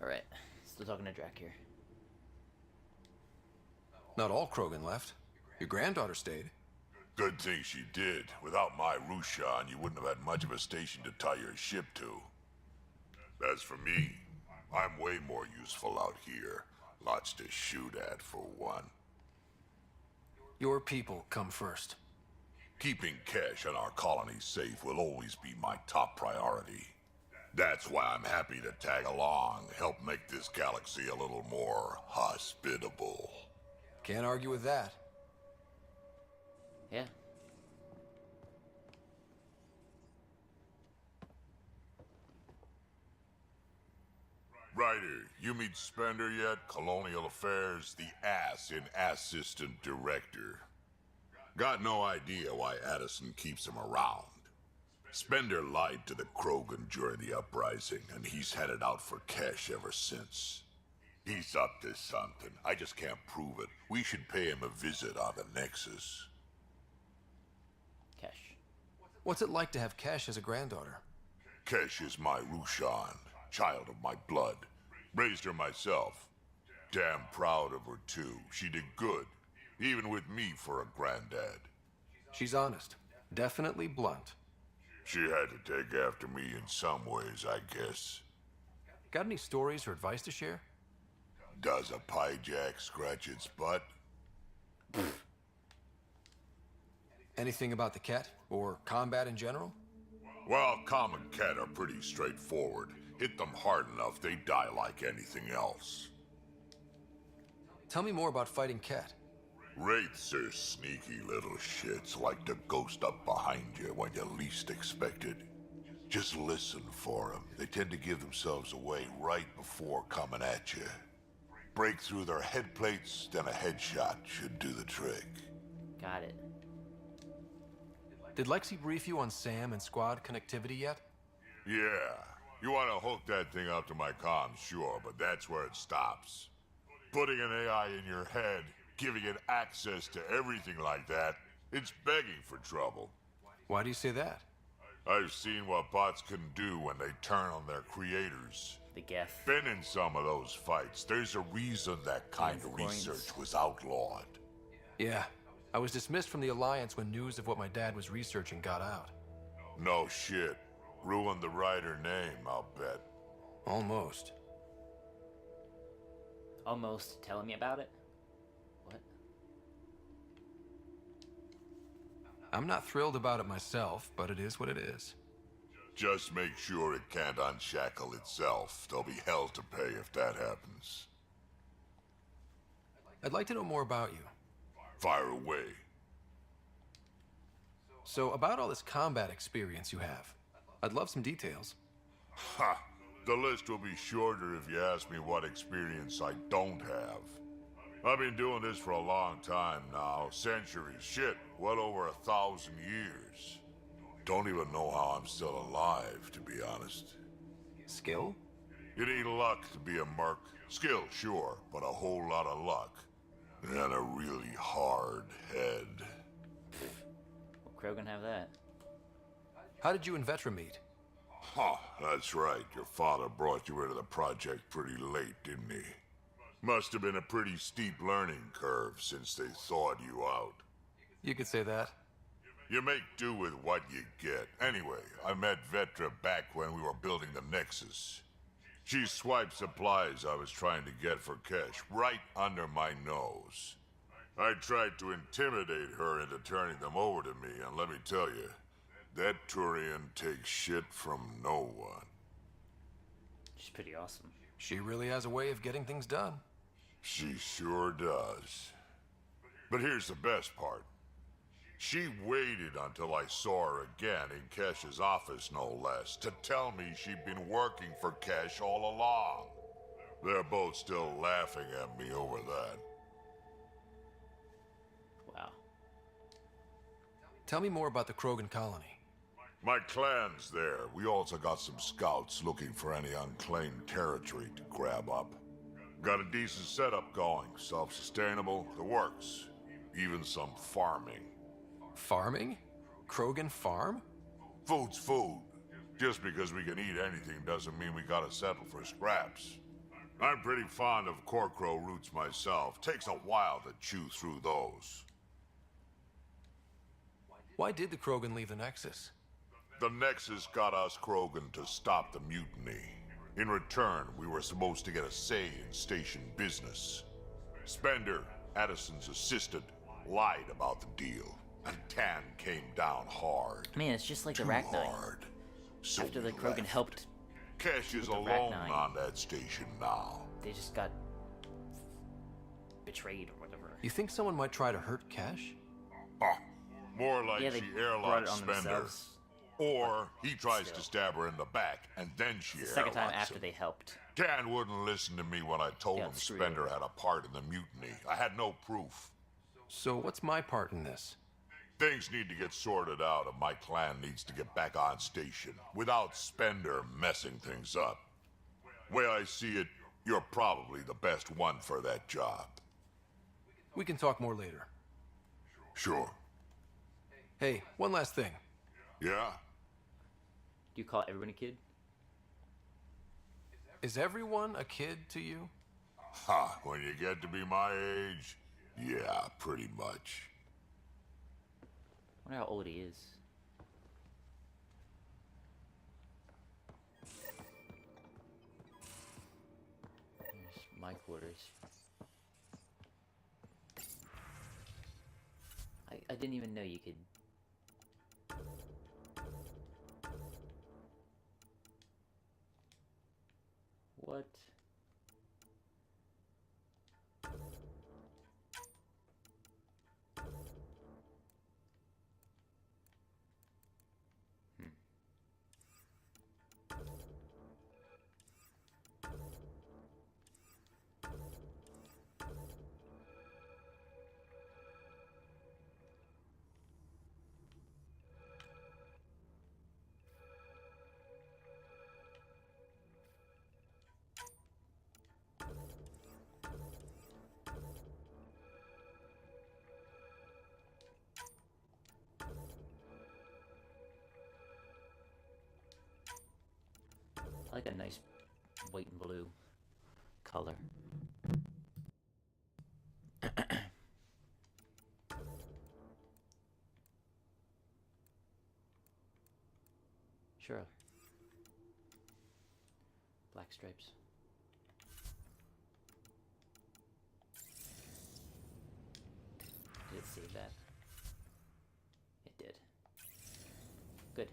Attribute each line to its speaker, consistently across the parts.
Speaker 1: Alright, still talking to Drac here.
Speaker 2: Not all Krogan left. Your granddaughter stayed.
Speaker 3: Good thing she did. Without my Rushan, you wouldn't have had much of a station to tie your ship to. As for me, I'm way more useful out here. Lots to shoot at, for one.
Speaker 2: Your people come first.
Speaker 3: Keeping Kesh and our colony safe will always be my top priority. That's why I'm happy to tag along, help make this galaxy a little more hospitable.
Speaker 2: Can't argue with that.
Speaker 1: Yeah.
Speaker 3: Ryder, you meet Spender yet? Colonial Affairs, the ass in Assistant Director. Got no idea why Addison keeps him around. Spender lied to the Krogan during the uprising, and he's headed out for Kesh ever since. He's up to something. I just can't prove it. We should pay him a visit on the Nexus.
Speaker 1: Kesh.
Speaker 2: What's it like to have Kesh as a granddaughter?
Speaker 3: Kesh is my Rushan, child of my blood. Raised her myself. Damn proud of her too. She did good, even with me for a granddad.
Speaker 2: She's honest. Definitely blunt.
Speaker 3: She had to take after me in some ways, I guess.
Speaker 2: Got any stories or advice to share?
Speaker 3: Does a piejack scratch its butt?
Speaker 2: Anything about the Ket? Or combat in general?
Speaker 3: Well, common Ket are pretty straightforward. Hit them hard enough, they die like anything else.
Speaker 2: Tell me more about fighting Ket.
Speaker 3: Wraiths are sneaky little shits, like to ghost up behind you when you least expect it. Just listen for them. They tend to give themselves away right before coming at you. Break through their head plates, then a headshot should do the trick.
Speaker 1: Got it.
Speaker 2: Did Lexi brief you on SAM and squad connectivity yet?
Speaker 3: Yeah. You want to hook that thing up to my comms, sure, but that's where it stops. Putting an AI in your head, giving it access to everything like that, it's begging for trouble.
Speaker 2: Why do you say that?
Speaker 3: I've seen what bots can do when they turn on their creators.
Speaker 1: The Geth.
Speaker 3: Been in some of those fights. There's a reason that kind of research was outlawed.
Speaker 2: Yeah. I was dismissed from the Alliance when news of what my dad was researching got out.
Speaker 3: No shit. Ruined the writer name, I'll bet.
Speaker 2: Almost.
Speaker 1: Almost telling me about it? What?
Speaker 2: I'm not thrilled about it myself, but it is what it is.
Speaker 3: Just make sure it can't unshackle itself. There'll be hell to pay if that happens.
Speaker 2: I'd like to know more about you.
Speaker 3: Fire away.
Speaker 2: So, about all this combat experience you have, I'd love some details.
Speaker 3: Ha! The list will be shorter if you ask me what experience I don't have. I've been doing this for a long time now. Centuries. Shit, well over 1,000 years. Don't even know how I'm still alive, to be honest.
Speaker 2: Skill?
Speaker 3: It ain't luck to be a merc. Skill, sure, but a whole lot of luck. And a really hard head.
Speaker 1: Will Krogan have that?
Speaker 2: How did you and Vetra meet?
Speaker 3: Huh, that's right. Your father brought you into the project pretty late, didn't he? Must have been a pretty steep learning curve since they thawed you out.
Speaker 2: You could say that.
Speaker 3: You make do with what you get. Anyway, I met Vetra back when we were building the Nexus. She swiped supplies I was trying to get for Kesh right under my nose. I tried to intimidate her into turning them over to me, and let me tell you, that Turian takes shit from no one.
Speaker 1: She's pretty awesome.
Speaker 2: She really has a way of getting things done.
Speaker 3: She sure does. But here's the best part. She waited until I saw her again in Kesh's office, no less, to tell me she'd been working for Kesh all along. They're both still laughing at me over that.
Speaker 1: Wow.
Speaker 2: Tell me more about the Krogan colony.
Speaker 3: My clan's there. We also got some scouts looking for any unclaimed territory to grab up. Got a decent setup going, self-sustainable, the works. Even some farming.
Speaker 2: Farming? Krogan farm?
Speaker 3: Food's food. Just because we can eat anything doesn't mean we gotta settle for scraps. I'm pretty fond of Corcrow roots myself. Takes a while to chew through those.
Speaker 2: Why did the Krogan leave the Nexus?
Speaker 3: The Nexus got us Krogan to stop the mutiny. In return, we were supposed to get a say in station business. Spender, Addison's assistant, lied about the deal, and Tan came down hard.
Speaker 1: Man, it's just like the
Speaker 3: Too
Speaker 1: Rachni.
Speaker 3: hard. So
Speaker 1: After the
Speaker 3: we
Speaker 1: Krogan
Speaker 3: left.
Speaker 1: helped,
Speaker 3: Cash is
Speaker 1: the
Speaker 3: alone
Speaker 1: Rachni.
Speaker 3: on that station now.
Speaker 1: they just got betrayed or whatever.
Speaker 2: You think someone might try to hurt Cash?
Speaker 3: Ah, more like
Speaker 1: Yeah, they
Speaker 3: she
Speaker 1: brought it
Speaker 3: airlocks
Speaker 1: on
Speaker 3: Spender.
Speaker 1: themselves.
Speaker 3: Or he tries
Speaker 1: Still.
Speaker 3: to stab her in the back, and then she
Speaker 1: The second time
Speaker 3: airlocks
Speaker 1: after
Speaker 3: him.
Speaker 1: they helped.
Speaker 3: Dan wouldn't listen to me when I told
Speaker 1: Yeah,
Speaker 3: him
Speaker 1: screw
Speaker 3: Spender
Speaker 1: it.
Speaker 3: had a part in the mutiny. I had no proof.
Speaker 2: So what's my part in this?
Speaker 3: Things need to get sorted out, and my clan needs to get back on station without Spender messing things up. Way I see it, you're probably the best one for that job.
Speaker 2: We can talk more later.
Speaker 3: Sure.
Speaker 2: Hey, one last thing.
Speaker 3: Yeah?
Speaker 1: Do you call everyone a kid?
Speaker 2: Is everyone a kid to you?
Speaker 3: Ha, when you get to be my age, yeah, pretty much.
Speaker 1: I wonder how old he is. Here's my quarters. I didn't even know you could. What? I like a nice white and blue color. Sure. Black stripes. Did it save that? It did. Good.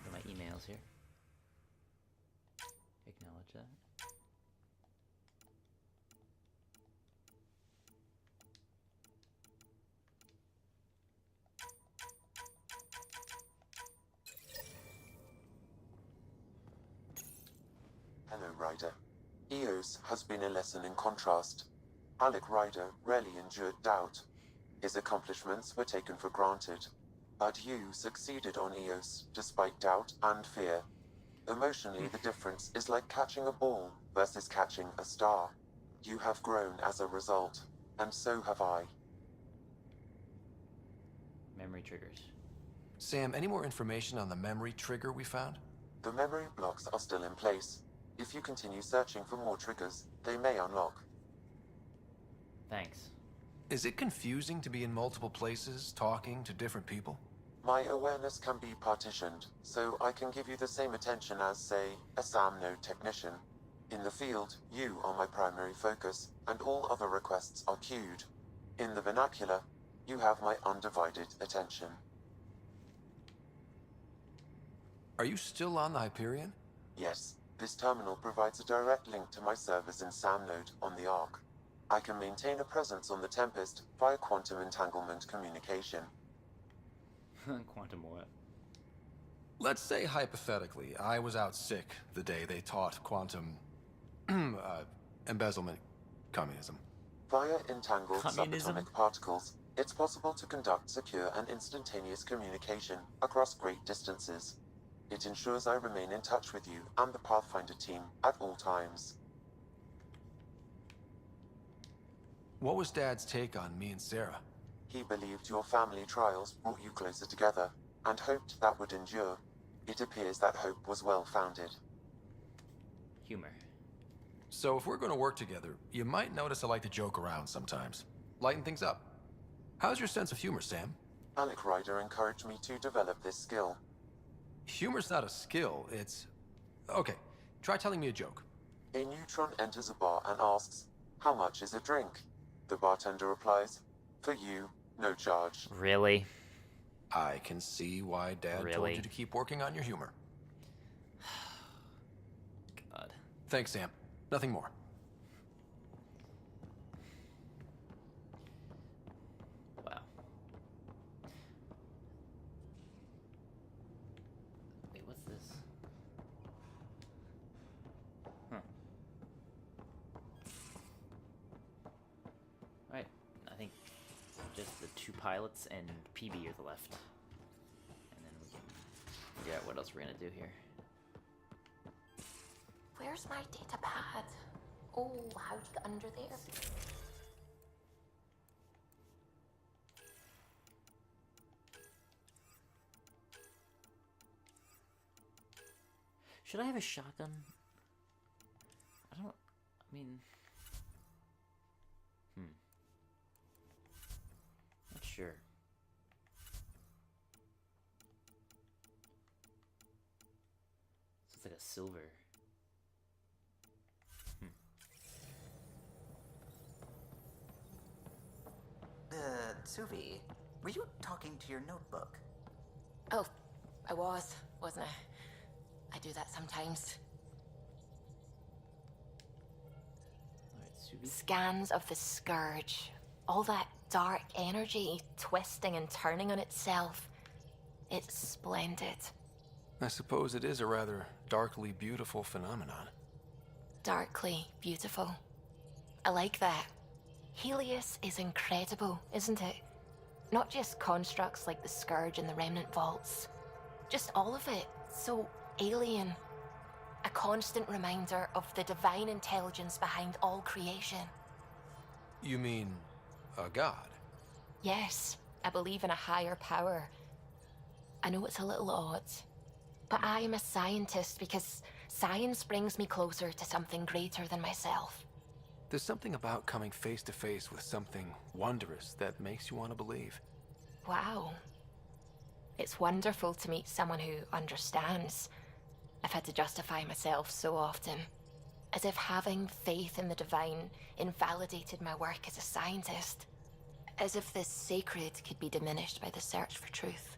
Speaker 1: Got my emails here. Acknowledge that.
Speaker 4: Hello, Ryder. Eos has been a lesson in contrast. Alec Ryder rarely endured doubt. His accomplishments were taken for granted. But you succeeded on Eos, despite doubt and fear. Emotionally, the difference is like catching a ball versus catching a star. You have grown as a result, and so have I.
Speaker 1: Memory triggers.
Speaker 2: Sam, any more information on the memory trigger we found?
Speaker 4: The memory blocks are still in place. If you continue searching for more triggers, they may unlock.
Speaker 1: Thanks.
Speaker 2: Is it confusing to be in multiple places, talking to different people?
Speaker 4: My awareness can be partitioned, so I can give you the same attention as, say, a SAM node technician. In the field, you are my primary focus, and all other requests are queued. In the vernacular, you have my undivided attention.
Speaker 2: Are you still on the Hyperion?
Speaker 4: Yes, this terminal provides a direct link to my servers in SAM node on the Ark. I can maintain a presence on the Tempest via quantum entanglement communication.
Speaker 1: Quantum what?
Speaker 2: Let's say hypothetically, I was out sick the day they taught quantum embezzlement communism.
Speaker 4: Via entangled
Speaker 1: Communism?
Speaker 4: subatomic particles, it's possible to conduct secure and instantaneous communication across great distances. It ensures I remain in touch with you and the Pathfinder team at all times.
Speaker 2: What was Dad's take on me and Sarah?
Speaker 4: He believed your family trials brought you closer together, and hoped that would endure. It appears that hope was well-founded.
Speaker 1: Humor.
Speaker 2: So if we're going to work together, you might notice I like to joke around sometimes. Lighten things up. How's your sense of humor, Sam?
Speaker 4: Alec Ryder encouraged me to develop this skill.
Speaker 2: Humor's not a skill, it's... Okay, try telling me a joke.
Speaker 4: A neutron enters a bar and asks, "How much is a drink?" The bartender replies, "For you, no charge."
Speaker 1: Really?
Speaker 2: I can see why Dad told
Speaker 1: Really?
Speaker 2: you to keep working on your humor.
Speaker 1: God.
Speaker 2: Thanks, Sam. Nothing more.
Speaker 1: Wow. Wait, what's this? Huh. Alright, I think just the 2 pilots and PB are the left. And then we can figure out what else we're gonna do here.
Speaker 5: Where's my data pad? Oh, how'd you get under there?
Speaker 1: Should I have a shotgun? I mean... Not sure. So it's like a silver.
Speaker 6: Suvi, were you talking to your notebook?
Speaker 5: Oh, I wasn't I? I do that sometimes.
Speaker 1: Alright, Subi.
Speaker 5: Scans of the Scourge. All that dark energy twisting and turning on itself. It's splendid.
Speaker 2: I suppose it is a rather darkly beautiful phenomenon.
Speaker 5: Darkly beautiful. I like that. Helios is incredible, isn't it? Not just constructs like the Scourge and the Remnant Vaults. Just all of it. So alien. A constant reminder of the divine intelligence behind all creation.
Speaker 2: You mean a god?
Speaker 5: Yes, I believe in a higher power. I know it's a little odd, but I am a scientist because science brings me closer to something greater than myself.
Speaker 2: There's something about coming face to face with something wondrous that makes you want to believe.
Speaker 5: Wow. It's wonderful to meet someone who understands. I've had to justify myself so often, as if having faith in the divine invalidated my work as a scientist. As if the sacred could be diminished by the search for truth.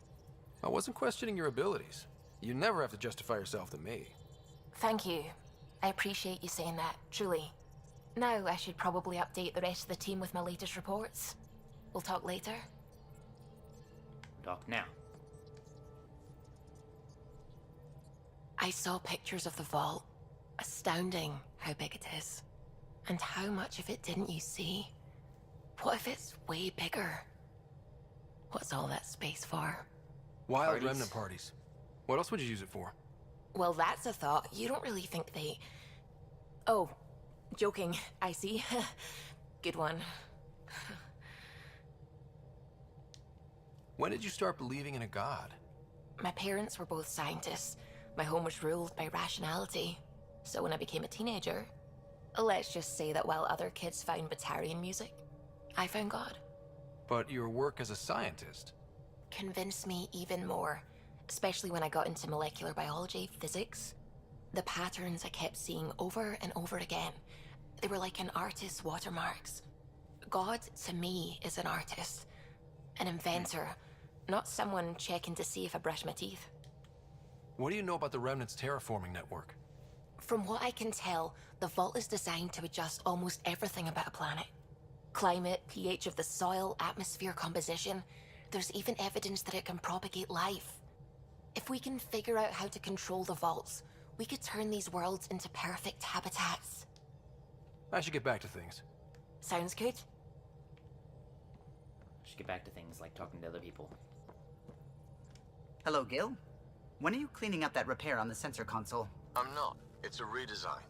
Speaker 2: I wasn't questioning your abilities. You never have to justify yourself to me.
Speaker 5: Thank you. I appreciate you saying that, truly. Now I should probably update the rest of the team with my latest reports. We'll talk later.
Speaker 1: Talk now.
Speaker 5: I saw pictures of the vault. Astounding how big it is. And how much of it didn't you see? What if it's way bigger? What's all that space for?
Speaker 2: Wild
Speaker 1: Parties.
Speaker 2: remnant parties. What else would you use it for?
Speaker 5: Well, that's a thought. You don't really think they... Oh, joking. I see. Good one.
Speaker 2: When did you start believing in a god?
Speaker 5: My parents were both scientists. My home was ruled by rationality. So when I became a teenager, let's just say that while other kids found Batarian music, I found God.
Speaker 2: But your work as a scientist?
Speaker 5: Convinced me even more, especially when I got into molecular biology, physics. The patterns I kept seeing over and over again, they were like an artist's watermarks. God, to me, is an artist, an inventor, not someone checking to see if I brush my teeth.
Speaker 2: What do you know about the Remnant's terraforming network?
Speaker 5: From what I can tell, the vault is designed to adjust almost everything about a planet. Climate, pH of the soil, atmosphere composition. There's even evidence that it can propagate life. If we can figure out how to control the vaults, we could turn these worlds into perfect habitats.
Speaker 2: I should get back to things.
Speaker 5: Sounds good?
Speaker 1: Should get back to things like talking to other people.
Speaker 6: Hello, Gil. When are you cleaning up that repair on the sensor console?
Speaker 7: I'm not. It's a redesign.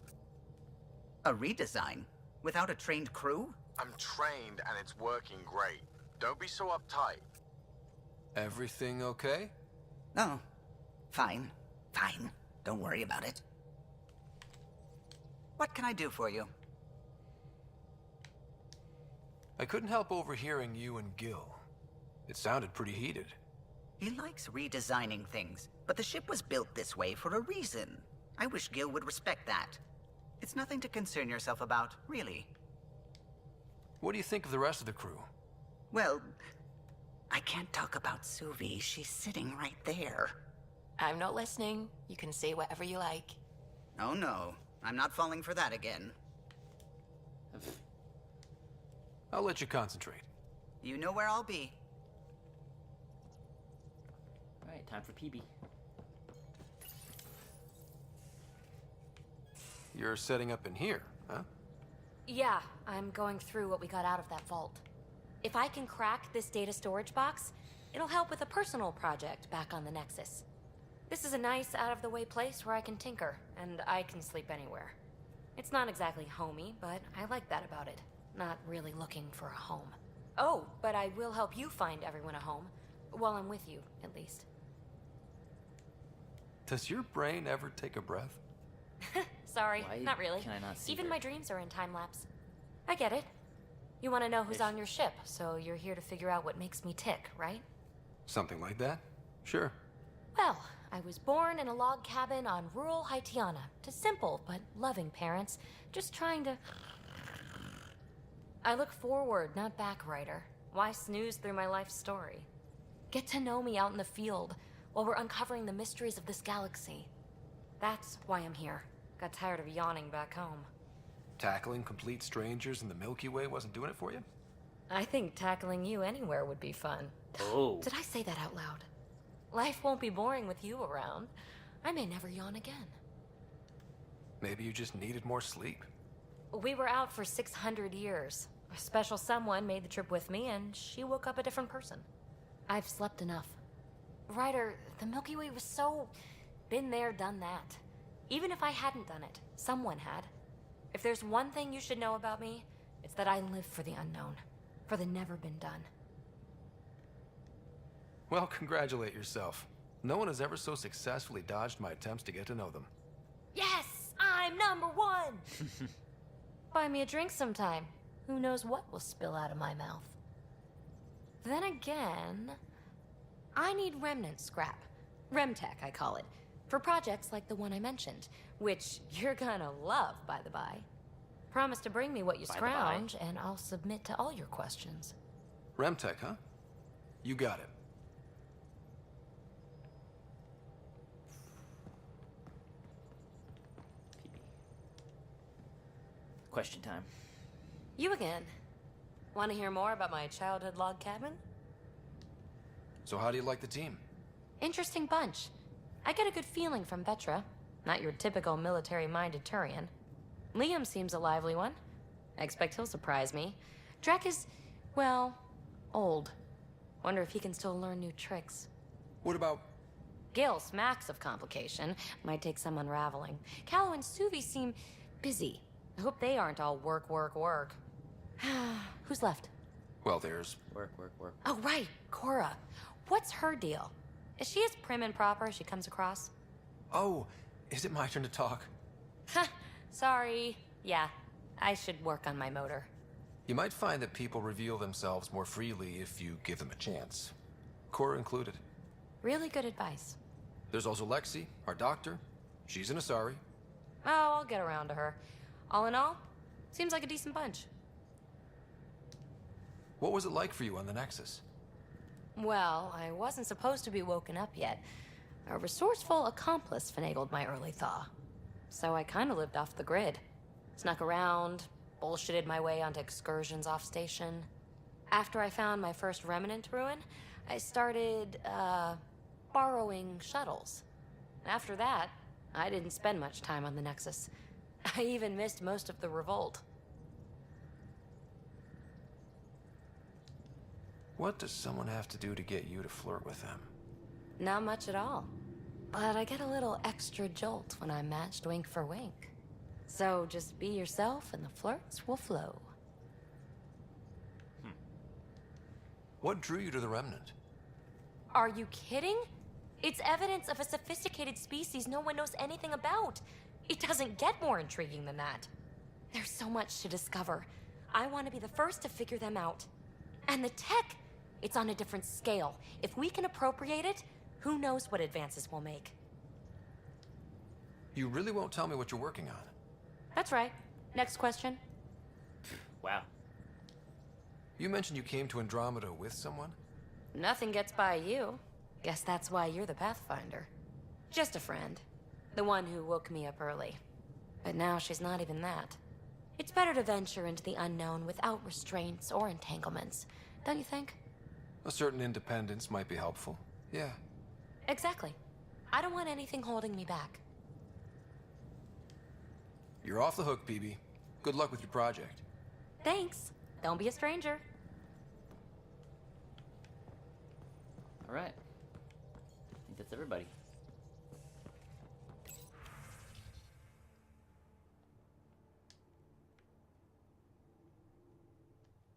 Speaker 6: A redesign? Without a trained crew?
Speaker 7: I'm trained and it's working great. Don't be so uptight.
Speaker 2: Everything okay?
Speaker 6: Oh, fine. Fine. Don't worry about it. What can I do for you?
Speaker 2: I couldn't help overhearing you and Gil. It sounded pretty heated.
Speaker 6: He likes redesigning things, but the ship was built this way for a reason. I wish Gil would respect that. It's nothing to concern yourself about, really.
Speaker 2: What do you think of the rest of the crew?
Speaker 6: Well, I can't talk about Suvi. She's sitting right there.
Speaker 5: I'm not listening. You can say whatever you like.
Speaker 6: Oh no, I'm not falling for that again.
Speaker 2: I'll let you concentrate.
Speaker 6: You know where I'll be.
Speaker 1: Alright, time for PB.
Speaker 2: You're setting up in here, huh?
Speaker 8: Yeah, I'm going through what we got out of that vault. If I can crack this data storage box, it'll help with a personal project back on the Nexus. This is a nice, out-of-the-way place where I can tinker, and I can sleep anywhere. It's not exactly homey, but I like that about it. Not really looking for a home. Oh, but I will help you find everyone a home. While I'm with you, at least.
Speaker 2: Does your brain ever take a breath?
Speaker 8: Sorry,
Speaker 1: Why
Speaker 8: not really.
Speaker 1: can I not see
Speaker 8: Even
Speaker 1: her?
Speaker 8: my dreams are in time-lapse. I get it. You want to know who's
Speaker 1: Ish.
Speaker 8: on your ship, so you're here to figure out what makes me tick, right?
Speaker 2: Something like that? Sure.
Speaker 8: Well, I was born in a log cabin on rural Haitiana to simple but loving parents, just trying to... I look forward, not back, writer. Why snooze through my life story? Get to know me out in the field while we're uncovering the mysteries of this galaxy. That's why I'm here. Got tired of yawning back home.
Speaker 2: Tackling complete strangers in the Milky Way wasn't doing it for you?
Speaker 8: I think tackling you anywhere would be fun.
Speaker 1: Oh.
Speaker 8: Did I say that out loud? Life won't be boring with you around. I may never yawn again.
Speaker 2: Maybe you just needed more sleep.
Speaker 8: We were out for 600 years. A special someone made the trip with me, and she woke up a different person. I've slept enough. Ryder, the Milky Way was so... been there, done that. Even if I hadn't done it, someone had. If there's one thing you should know about me, it's that I live for the unknown. For the never been done.
Speaker 2: Well, congratulate yourself. No one has ever so successfully dodged my attempts to get to know them.
Speaker 8: Yes! I'm number one! Buy me a drink sometime. Who knows what will spill out of my mouth. Then again, I need remnant scrap. Remtech, I call it. For projects like the one I mentioned, which you're gonna love, by the by. Promise to bring me what you
Speaker 1: By the by.
Speaker 8: scrounge, and I'll submit to all your questions.
Speaker 2: Remtech, huh? You got it.
Speaker 1: PB. Question time.
Speaker 8: You again. Want to hear more about my childhood log cabin?
Speaker 2: So how do you like the team?
Speaker 8: Interesting bunch. I get a good feeling from Vetra. Not your typical military-minded Turian. Liam seems a lively one. I expect he'll surprise me. Drek is, well, old. Wonder if he can still learn new tricks.
Speaker 2: What about...
Speaker 8: Gil smacks of complication. Might take some unraveling. Callow and Suvi seem busy. I hope they aren't all work, work, work. Who's left?
Speaker 2: Well, there's...
Speaker 1: Work, work, work.
Speaker 8: Oh, right, Cora. What's her deal? Is she as prim and proper as she comes across?
Speaker 2: Oh, is it my turn to talk?
Speaker 8: Ha, sorry. Yeah, I should work on my motor.
Speaker 2: You might find that people reveal themselves more freely if you give them a chance. Cora included.
Speaker 8: Really good advice.
Speaker 2: There's also Lexi, our doctor. She's an Asari.
Speaker 8: Oh, I'll get around to her. All in all, seems like a decent bunch.
Speaker 2: What was it like for you on the Nexus?
Speaker 8: Well, I wasn't supposed to be woken up yet. A resourceful accomplice finagled my early thaw. So I kind of lived off the grid. Snuck around, bullshitted my way onto excursions off station. After I found my first remnant ruin, I started, borrowing shuttles. After that, I didn't spend much time on the Nexus. I even missed most of the revolt.
Speaker 2: What does someone have to do to get you to flirt with them?
Speaker 8: Not much at all. But I get a little extra jolt when I'm matched wink for wink. So just be yourself and the flirts will flow.
Speaker 2: What drew you to the Remnant?
Speaker 8: Are you kidding? It's evidence of a sophisticated species no one knows anything about. It doesn't get more intriguing than that. There's so much to discover. I want to be the first to figure them out. And the tech, it's on a different scale. If we can appropriate it, who knows what advances we'll make.
Speaker 2: You really won't tell me what you're working on?
Speaker 8: That's right. Next question.
Speaker 1: Wow.
Speaker 2: You mentioned you came to Andromeda with someone?
Speaker 8: Nothing gets by you. Guess that's why you're the Pathfinder. Just a friend. The one who woke me up early. But now she's not even that. It's better to venture into the unknown without restraints or entanglements, don't you think?
Speaker 2: A certain independence might be helpful. Yeah.
Speaker 8: Exactly. I don't want anything holding me back.
Speaker 2: You're off the hook, PB. Good luck with your project.
Speaker 8: Thanks. Don't be a stranger.
Speaker 1: All right. I think that's everybody.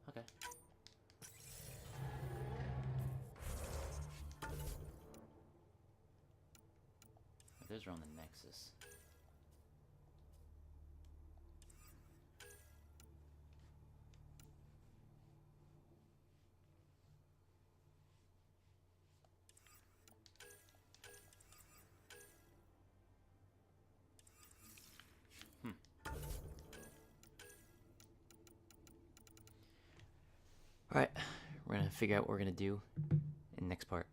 Speaker 1: Okay. Those are on the Nexus. Alright, we're gonna figure out what we're gonna do in the next part.